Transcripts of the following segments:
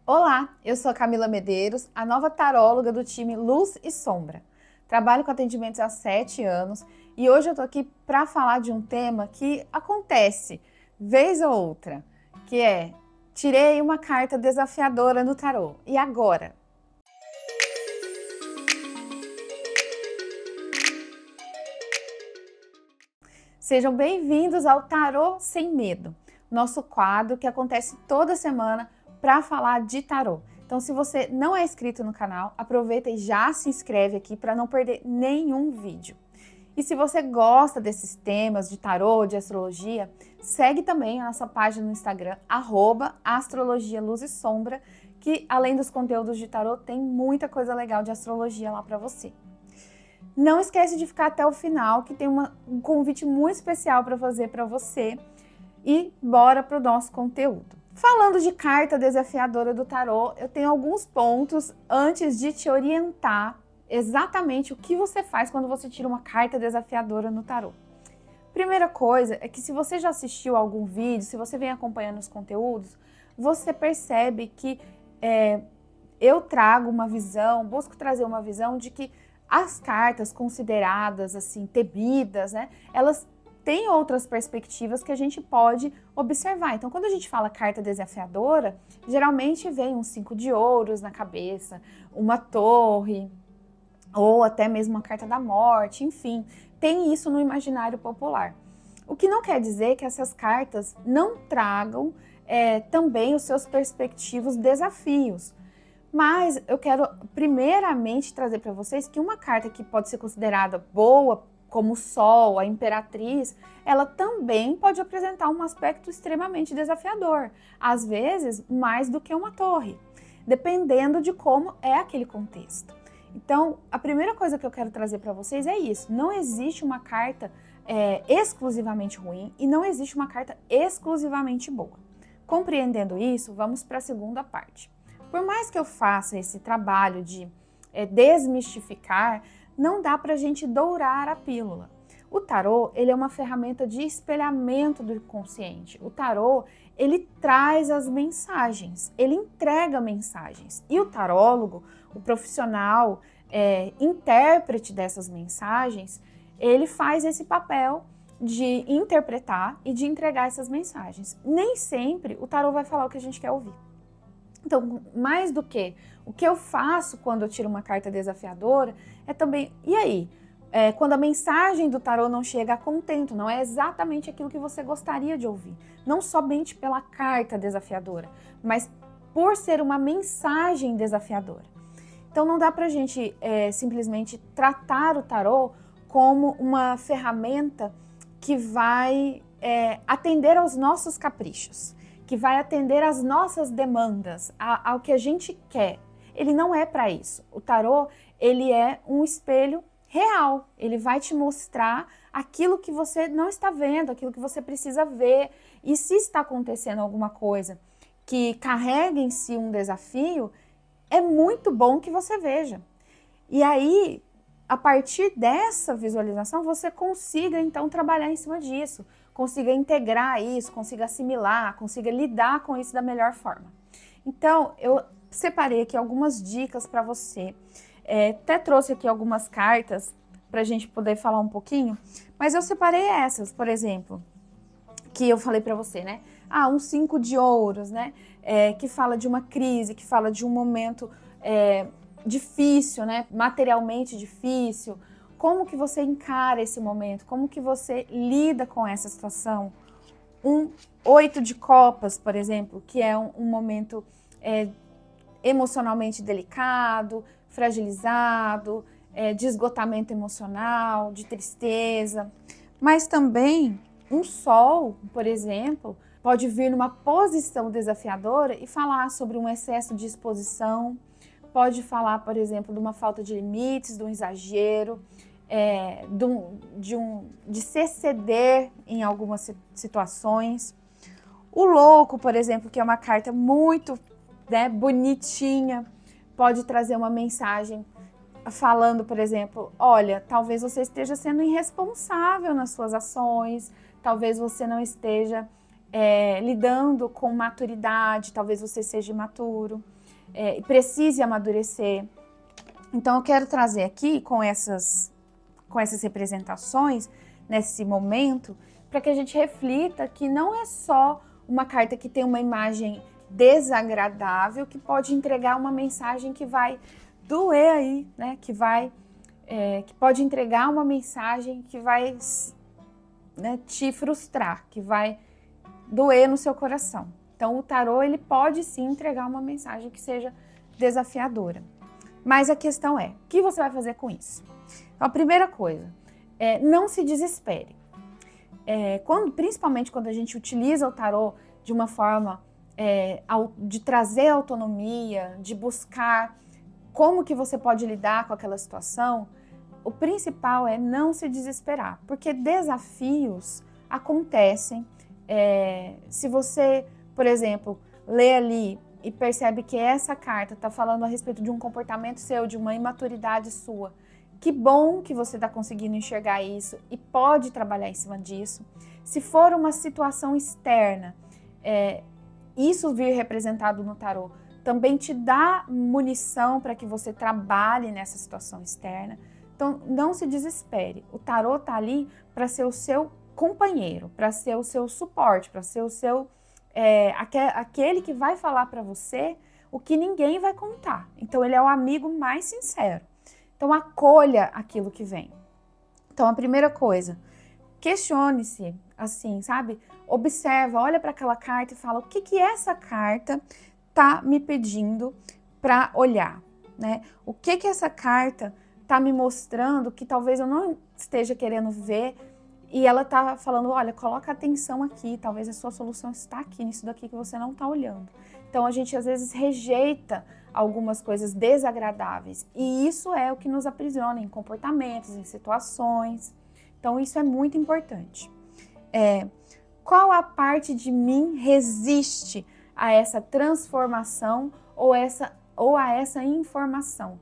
Olá, eu sou a Camila Medeiros, a nova taróloga do time Luz e Sombra. Trabalho com atendimentos há 7 anos e hoje eu tô aqui para falar de um tema que acontece vez ou outra, que é: tirei uma carta desafiadora no tarô, e agora? Sejam bem-vindos ao Tarô Sem Medo, nosso quadro que acontece toda semana para falar de tarô. Então, se você não é inscrito no canal, aproveita e já se inscreve aqui para não perder nenhum vídeo. E se você gosta desses temas de tarô, de astrologia, segue também a nossa página no Instagram, @astrologialuzesombra, que além dos conteúdos de tarô, tem muita coisa legal de astrologia lá para você. Não esquece de ficar até o final, que tem um convite muito especial para fazer para você. E bora para o nosso conteúdo. Falando de carta desafiadora do tarô, eu tenho alguns pontos antes de te orientar exatamente o que você faz quando você tira uma carta desafiadora no tarô. Primeira coisa é que, se você já assistiu algum vídeo, se você vem acompanhando os conteúdos, você percebe que eu trago uma visão, busco trazer uma visão de que as cartas consideradas assim temidas, né, elas têm outras perspectivas que a gente pode observar. Então, quando a gente fala carta desafiadora, geralmente vem um 5 de ouros na cabeça, uma torre, ou até mesmo uma carta da morte, enfim, tem isso no imaginário popular. O que não quer dizer que essas cartas não tragam também os seus perspectivos desafios. Mas eu quero primeiramente trazer para vocês que uma carta que pode ser considerada boa, como o Sol, a Imperatriz, ela também pode apresentar um aspecto extremamente desafiador, às vezes mais do que uma torre, dependendo de como é aquele contexto. Então, a primeira coisa que eu quero trazer para vocês é isso: não existe uma carta exclusivamente ruim e não existe uma carta exclusivamente boa. Compreendendo isso, vamos para a segunda parte. Por mais que eu faça esse trabalho de desmistificar, não dá para a gente dourar a pílula. O tarô, ele é uma ferramenta de espelhamento do inconsciente. O tarô, ele traz as mensagens, ele entrega mensagens. E o tarólogo, o profissional, intérprete dessas mensagens, ele faz esse papel de interpretar e de entregar essas mensagens. Nem sempre o tarô vai falar o que a gente quer ouvir. Então, mais do que o que eu faço quando eu tiro uma carta desafiadora, é também, e aí? Quando a mensagem do tarô não chega a contento, não é exatamente aquilo que você gostaria de ouvir. Não somente pela carta desafiadora, mas por ser uma mensagem desafiadora. Então, não dá pra gente simplesmente tratar o tarô como uma ferramenta que vai atender aos nossos caprichos, que vai atender às nossas demandas, ao que a gente quer. Ele não é para isso. O tarô, ele é um espelho real. Ele vai te mostrar aquilo que você não está vendo, aquilo que você precisa ver. E se está acontecendo alguma coisa que carrega em si um desafio, é muito bom que você veja. E aí, a partir dessa visualização, você consiga então trabalhar em cima disso, consiga integrar isso, consiga assimilar, consiga lidar com isso da melhor forma. Então, eu separei aqui algumas dicas para você, até trouxe aqui algumas cartas para a gente poder falar um pouquinho, mas eu separei essas, por exemplo, que eu falei para você, né? Um 5 de ouros, né? Que fala de uma crise, que fala de um momento difícil, né? Materialmente difícil. Como que você encara esse momento? Como que você lida com essa situação? Um 8 de copas, por exemplo, que é um momento emocionalmente delicado, fragilizado, de esgotamento emocional, de tristeza. Mas também um sol, por exemplo, pode vir numa posição desafiadora e falar sobre um excesso de exposição, pode falar, por exemplo, de uma falta de limites, de um exagero, de se exceder em algumas situações. O louco, por exemplo, que é uma carta muito bonitinha, pode trazer uma mensagem falando, por exemplo, olha, talvez você esteja sendo irresponsável nas suas ações, talvez você não esteja lidando com maturidade, talvez você seja imaturo, e precise amadurecer. Então eu quero trazer aqui com essas representações, nesse momento, para que a gente reflita que não é só uma carta que tem uma imagem desagradável, que pode entregar uma mensagem que vai doer aí, né? Que pode entregar uma mensagem que vai, né, te frustrar, que vai doer no seu coração. Então o tarô, ele pode sim entregar uma mensagem que seja desafiadora. Mas a questão é, o que você vai fazer com isso? Então, a primeira coisa, não se desespere. Principalmente quando a gente utiliza o tarô de uma forma de trazer autonomia, de buscar como que você pode lidar com aquela situação, o principal é não se desesperar, porque desafios acontecem. Se você, por exemplo, lê ali e percebe que essa carta está falando a respeito de um comportamento seu, de uma imaturidade sua, que bom que você está conseguindo enxergar isso e pode trabalhar em cima disso. Se for uma situação externa, isso vir representado no tarô também te dá munição para que você trabalhe nessa situação externa. Então, não se desespere. O tarô está ali para ser o seu companheiro, para ser o seu suporte, para ser o seu aquele que vai falar para você o que ninguém vai contar. Então, ele é o amigo mais sincero. Então, acolha aquilo que vem. Então, a primeira coisa, questione-se, assim, sabe? Observa, olha para aquela carta e fala o que essa carta tá me pedindo para olhar, né? O que essa carta tá me mostrando que talvez eu não esteja querendo ver e ela tá falando, olha, coloca atenção aqui, talvez a sua solução está aqui, nisso daqui que você não tá olhando. Então, a gente às vezes rejeita algumas coisas desagradáveis e isso é o que nos aprisiona em comportamentos, em situações. Então, isso é muito importante. Qual a parte de mim resiste a essa transformação ou a essa informação?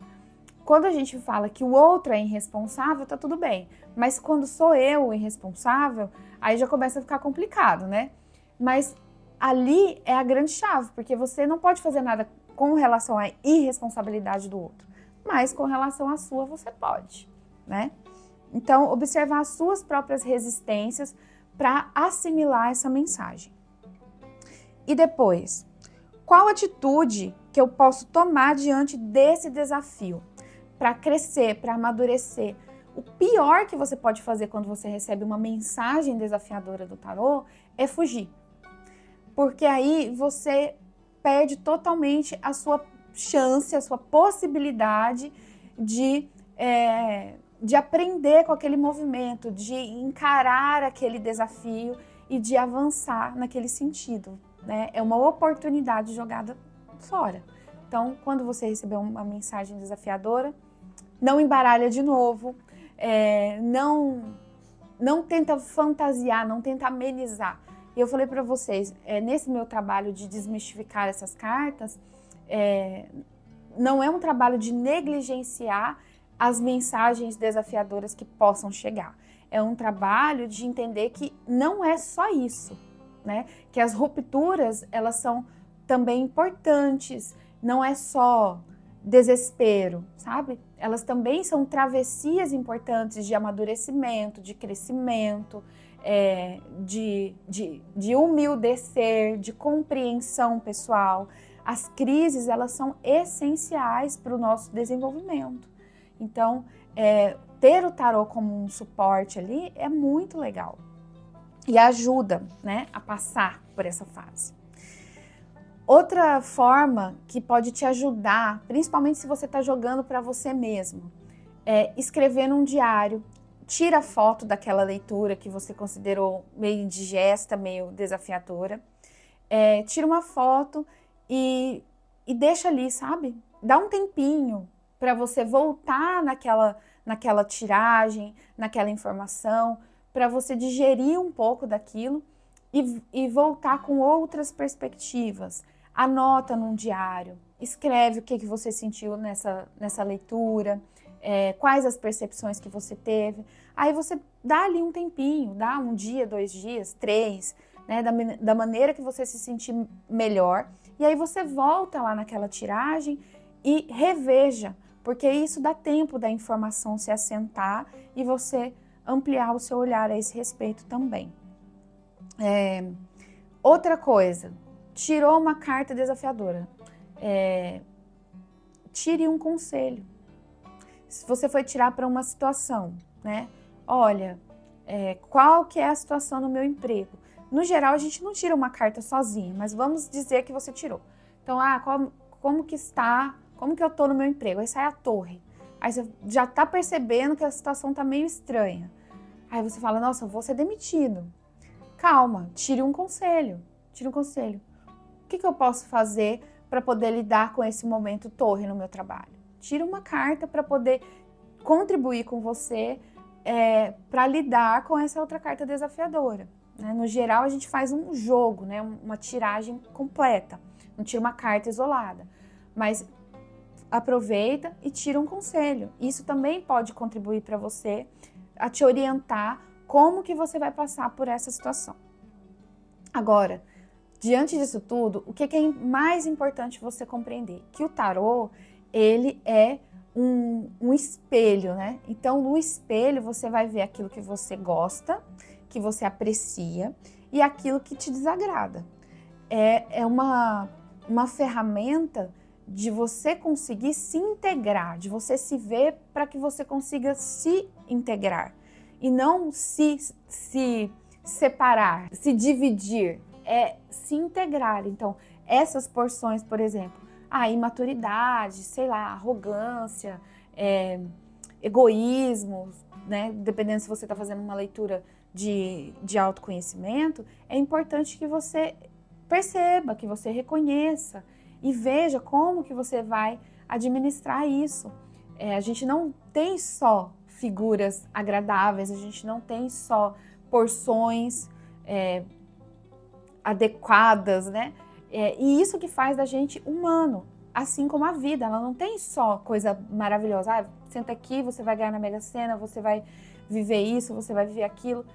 Quando a gente fala que o outro é irresponsável, tá tudo bem. Mas quando sou eu o irresponsável, aí já começa a ficar complicado, né? Mas ali é a grande chave, porque você não pode fazer nada com relação à irresponsabilidade do outro, mas com relação à sua você pode, né? Então, observar as suas próprias resistências para assimilar essa mensagem. E depois, qual atitude que eu posso tomar diante desse desafio para crescer, para amadurecer? O pior que você pode fazer quando você recebe uma mensagem desafiadora do tarô é fugir. Porque aí você perde totalmente a sua chance, a sua possibilidade de aprender com aquele movimento, de encarar aquele desafio e de avançar naquele sentido, né? É uma oportunidade jogada fora. Então, quando você receber uma mensagem desafiadora, não embaralha de novo, não tenta fantasiar, não tenta amenizar. E eu falei para vocês, nesse meu trabalho de desmistificar essas cartas, não é um trabalho de negligenciar as mensagens desafiadoras que possam chegar. É um trabalho de entender que não é só isso, né? Que as rupturas, elas são também importantes, não é só desespero, sabe? Elas também são travessias importantes de amadurecimento, de crescimento, de humildecer, de compreensão pessoal. As crises, elas são essenciais para o nosso desenvolvimento. Então, ter o tarô como um suporte ali é muito legal e ajuda, né, a passar por essa fase. Outra forma que pode te ajudar, principalmente se você está jogando para você mesmo, é escrever num diário. Tira foto daquela leitura que você considerou meio indigesta, meio desafiadora. Tira uma foto e deixa ali, sabe? Dá um tempinho para você voltar naquela tiragem, naquela informação, para você digerir um pouco daquilo e voltar com outras perspectivas. Anota num diário, escreve o que você sentiu nessa leitura, quais as percepções que você teve. Aí você dá ali um tempinho, dá um dia, 2 dias, 3, né, da maneira que você se sentir melhor. E aí você volta lá naquela tiragem e reveja, porque isso dá tempo da informação se assentar e você ampliar o seu olhar a esse respeito também. Outra coisa, tirou uma carta desafiadora. Tire um conselho. Se você foi tirar para uma situação, né? Olha, qual que é a situação no meu emprego? No geral, a gente não tira uma carta sozinha, mas vamos dizer que você tirou. Então, como que eu tô no meu emprego? Aí sai a torre. Aí você já tá percebendo que a situação tá meio estranha. Aí você fala, nossa, eu vou ser demitido. Calma, tire um conselho. Tire um conselho. O que eu posso fazer para poder lidar com esse momento torre no meu trabalho? Tira uma carta para poder contribuir com você para lidar com essa outra carta desafiadora. Né? No geral, a gente faz um jogo, né? Uma tiragem completa. Não tira uma carta isolada. Mas aproveita e tira um conselho. Isso também pode contribuir para você a te orientar como que você vai passar por essa situação. Agora, diante disso tudo, o que é mais importante você compreender? Que o tarô, ele é um espelho, né? Então, no espelho, você vai ver aquilo que você gosta, que você aprecia e aquilo que te desagrada. É uma ferramenta de você conseguir se integrar, de você se ver para que você consiga se integrar e não se separar, se dividir, se integrar. Então, essas porções, por exemplo, imaturidade, sei lá, arrogância, egoísmo, né? Dependendo se você está fazendo uma leitura de autoconhecimento, é importante que você perceba, que você reconheça e veja como que você vai administrar isso. A gente não tem só figuras agradáveis, a gente não tem só porções adequadas, né? E isso que faz da gente humano, assim como a vida, ela não tem só coisa maravilhosa. Senta aqui, você vai ganhar na Mega Sena, você vai viver isso, você vai viver aquilo.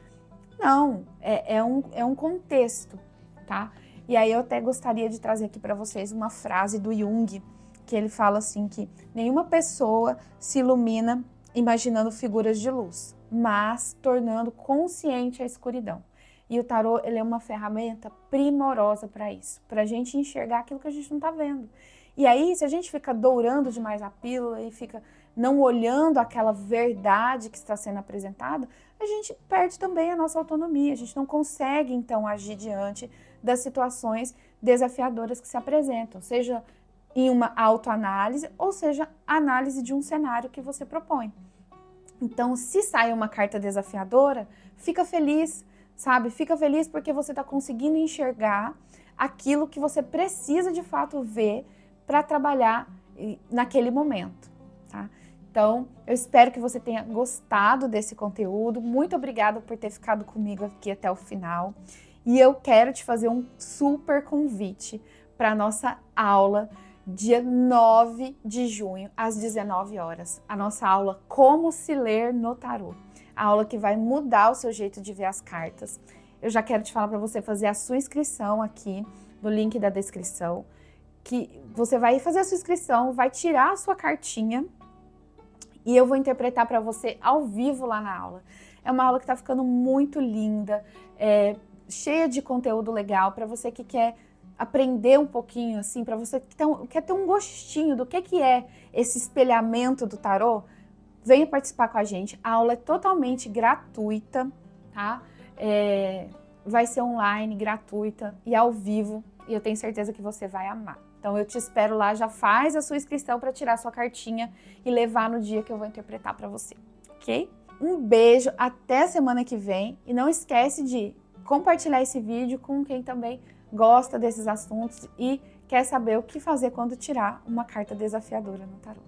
Não, é um contexto, tá? E aí eu até gostaria de trazer aqui para vocês uma frase do Jung, que ele fala assim que nenhuma pessoa se ilumina imaginando figuras de luz, mas tornando consciente a escuridão. E o tarô, ele é uma ferramenta primorosa para isso, para a gente enxergar aquilo que a gente não está vendo. E aí, se a gente fica dourando demais a pílula e fica não olhando aquela verdade que está sendo apresentada, a gente perde também a nossa autonomia, a gente não consegue, então, agir diante das situações desafiadoras que se apresentam, seja em uma autoanálise ou seja, análise de um cenário que você propõe. Então, se sai uma carta desafiadora, fica feliz, sabe? Fica feliz porque você está conseguindo enxergar aquilo que você precisa de fato ver para trabalhar naquele momento, tá? Então, eu espero que você tenha gostado desse conteúdo. Muito obrigada por ter ficado comigo aqui até o final. E eu quero te fazer um super convite para a nossa aula dia 9 de junho, às 19 horas. A nossa aula Como se ler no tarô. A aula que vai mudar o seu jeito de ver as cartas. Eu já quero te falar para você fazer a sua inscrição aqui no link da descrição. Que você vai fazer a sua inscrição, vai tirar a sua cartinha e eu vou interpretar para você ao vivo lá na aula. É uma aula que está ficando muito linda, cheia de conteúdo legal para você que quer aprender um pouquinho, assim, para você que quer ter um gostinho do que é esse espelhamento do tarô. Venha participar com a gente. A aula é totalmente gratuita, tá? Vai ser online, gratuita e ao vivo. E eu tenho certeza que você vai amar. Então eu te espero lá, já faz a sua inscrição para tirar a sua cartinha e levar no dia que eu vou interpretar para você, ok? Um beijo, até semana que vem. E não esquece de compartilhar esse vídeo com quem também gosta desses assuntos e quer saber o que fazer quando tirar uma carta desafiadora no tarô.